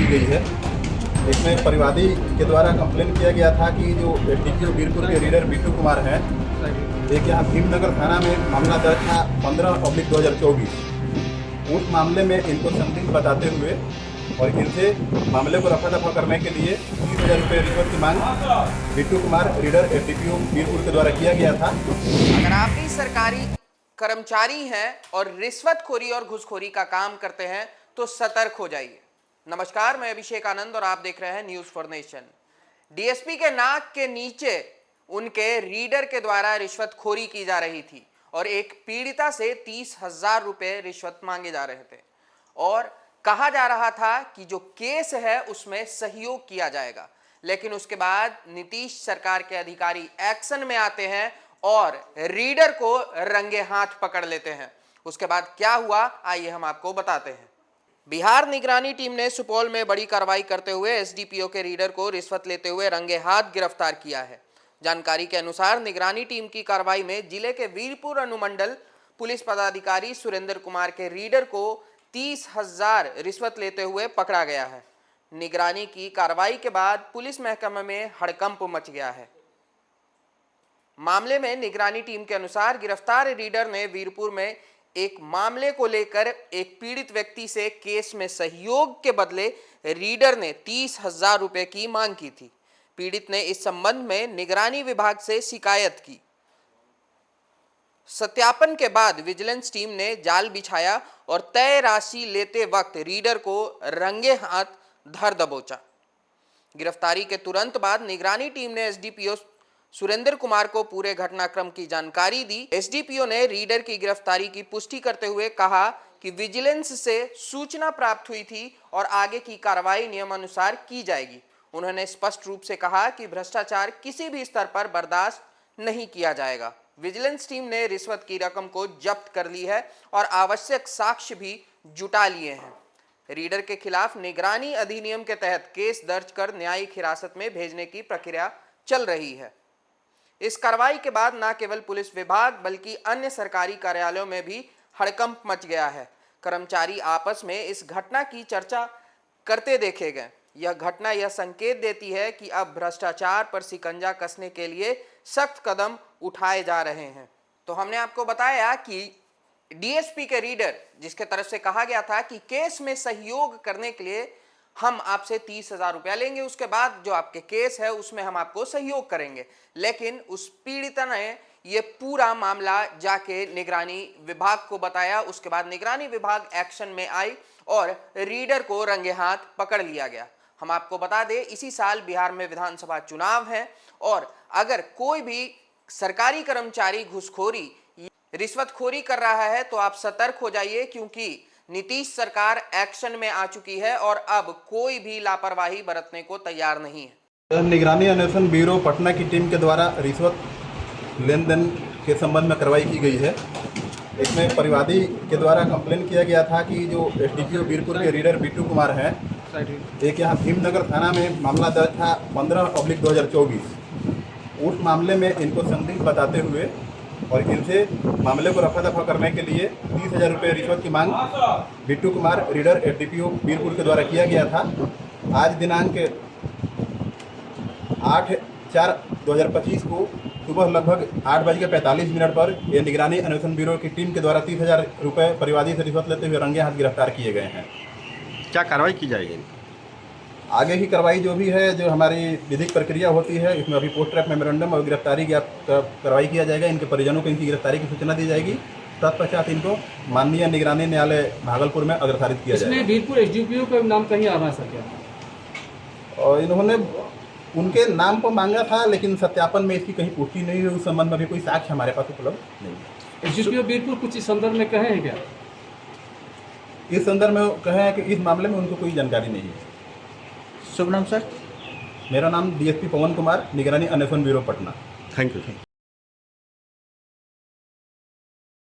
की गई है। इसमें परिवादी के द्वारा कंप्लेन किया गया था कि जो एसडीपीओ वीरपुर के रीडर बिट्टू कुमार हैं, एक यहाँ भीमनगर थाना में मामला दर्ज था 15/2024। उस मामले में इनको संदिग्ध बताते हुए और इनसे मामले को रफा दफा करने के लिए 30,000 रुपये रिश्वत की मांग बिट्टू कुमार रीडर एसडीपीओ वीरपुर के द्वारा किया गया था। अगर आप भी सरकारी कर्मचारी हैं और रिश्वतखोरी और घूसखोरी का काम करते हैं तो सतर्क हो जाइए। नमस्कार, मैं अभिषेक आनंद और आप देख रहे हैं न्यूज़ फॉर नेशन। डीएसपी के नाक के नीचे उनके रीडर के द्वारा रिश्वतखोरी की जा रही थी और एक पीड़िता से 30,000 रुपये रिश्वत मांगे जा रहे थे और कहा जा रहा था कि जो केस है उसमें सहयोग किया जाएगा। लेकिन उसके बाद नीतीश सरकार के अधिकारी एक्शन में आते हैं और रीडर को रंगे हाथ पकड़ लेते हैं। उसके बाद क्या हुआ, आइए हम आपको बताते हैं। बिहार निगरानी टीम ने सुपौल में बड़ी कार्रवाई करते हुए एसडीपीओ के रीडर को रिश्वत लेते हुए रंगे हाथ गिरफ्तार किया है। जानकारी के अनुसार निगरानी टीम की कार्रवाई में जिले के वीरपुर अनुमंडल पुलिस पदाधिकारी सुरेंद्र कुमार के रीडर को 30,000 रिश्वत लेते हुए पकड़ा गया है। निगरानी की कार्रवाई के बाद पुलिस महकमे में हड़कंप मच गया है। मामले में निगरानी टीम के अनुसार गिरफ्तार रीडर ने वीरपुर में एक मामले को लेकर एक पीड़ित व्यक्ति से केस में सहयोग के बदले रीडर ने 30,000 रुपये की मांग की थी। पीड़ित ने इस संबंध में निगरानी विभाग से शिकायत की। सत्यापन के बाद विजिलेंस टीम ने जाल बिछाया और तय राशि लेते वक्त रीडर को रंगे हाथ धर दबोचा। गिरफ्तारी के तुरंत बाद निगरानी टीम ने एसडीपीओ सुरेंद्र कुमार को पूरे घटनाक्रम की जानकारी दी। एसडीपीओ ने रीडर की गिरफ्तारी की पुष्टि करते हुए कहा कि विजिलेंस से सूचना प्राप्त हुई थी और आगे की कार्रवाई नियमानुसार की जाएगी। उन्होंने स्पष्ट रूप से कहा कि भ्रष्टाचार किसी भी स्तर पर बर्दाश्त नहीं किया जाएगा। विजिलेंस टीम ने रिश्वत की रकम को जब्त कर ली है और आवश्यक साक्ष्य भी जुटा लिए हैं। रीडर के खिलाफ निगरानी अधिनियम के तहत केस दर्ज कर न्यायिक हिरासत में भेजने की प्रक्रिया चल रही है। इस कार्रवाई के बाद न केवल पुलिस विभाग बल्कि अन्य सरकारी कार्यालयों में भी हड़कंप मच गया है। कर्मचारी आपस में इस घटना की चर्चा करते देखे गए। यह घटना यह संकेत देती है कि अब भ्रष्टाचार पर शिकंजा कसने के लिए सख्त कदम उठाए जा रहे हैं। तो हमने आपको बताया कि डीएसपी के रीडर, जिसके तरफ से कहा गया था कि केस में सहयोग करने के लिए हम आपसे 30,000 रुपया लेंगे, उसके बाद जो आपके केस है उसमें हम आपको सहयोग करेंगे। लेकिन उस पीड़िता ने ये पूरा मामला जाके निगरानी विभाग को बताया। उसके बाद निगरानी विभाग एक्शन में आई और रीडर को रंगे हाथ पकड़ लिया गया। हम आपको बता दें, इसी साल बिहार में विधानसभा चुनाव है और अगर कोई भी सरकारी कर्मचारी घूसखोरी रिश्वतखोरी कर रहा है तो आप सतर्क हो जाइए, क्योंकि नीतीश सरकार एक्शन में आ चुकी है और अब कोई भी लापरवाही बरतने को तैयार नहीं है। निगरानी अन्वेषण ब्यूरो पटना की टीम के द्वारा रिश्वत लेन देन के संबंध में कार्रवाई की गई है। इसमें परिवादी के द्वारा कंप्लेन किया गया था कि जो एसडीपीओ वीरपुर के रीडर बिट्टू कुमार हैं, एक यहाँ भीमनगर थाना में मामला दर्ज था 15/2024। उस मामले में इनको संदिग्ध बताते हुए और इनसे मामले को रफा दफा करने के लिए 30,000 रुपये रिश्वत की मांग बिट्टू कुमार रीडर एसडीपीओ वीरपुर के द्वारा किया गया था। आज दिनांक 8/4/2025 को सुबह लगभग 8:45 पर यह निगरानी अन्वेषण ब्यूरो की टीम के द्वारा 30,000 रुपये परिवादी से रिश्वत लेते हुए रंगे हाथ गिरफ्तार किए गए हैं। क्या कार्रवाई की जाएगी? आगे की कार्रवाई जो भी है, जो हमारी विधिक प्रक्रिया होती है, इसमें अभी पोस्ट ट्रैप मेमोरेंडम और गिरफ्तारी की कार्रवाई किया जाएगा। इनके परिजनों को इनकी गिरफ्तारी की सूचना दी जाएगी। तत्पश्चात इनको माननीय निगरानी न्यायालय भागलपुर में अग्रसारित किया जाएगा। इसमें वीरपुर एसडीपीओ का नाम कहीं आ रहा है क्या? और इन्होंने उनके नाम पर मांगा था, लेकिन सत्यापन में इसकी कहीं पुष्टि नहीं हुई। उस संबंध में भी कोई साक्ष्य हमारे पास उपलब्ध नहीं है। एसडीपीओ वीरपुर कुछ इस संदर्भ में कहे हैं क्या? इस संदर्भ में कहे हैं कि इस मामले में उनको कोई जानकारी नहीं है। शुभ नाम सर? मेरा नाम डीएसपी पवन कुमार, निगरानी अन्वेषण ब्यूरो पटना। Thank you.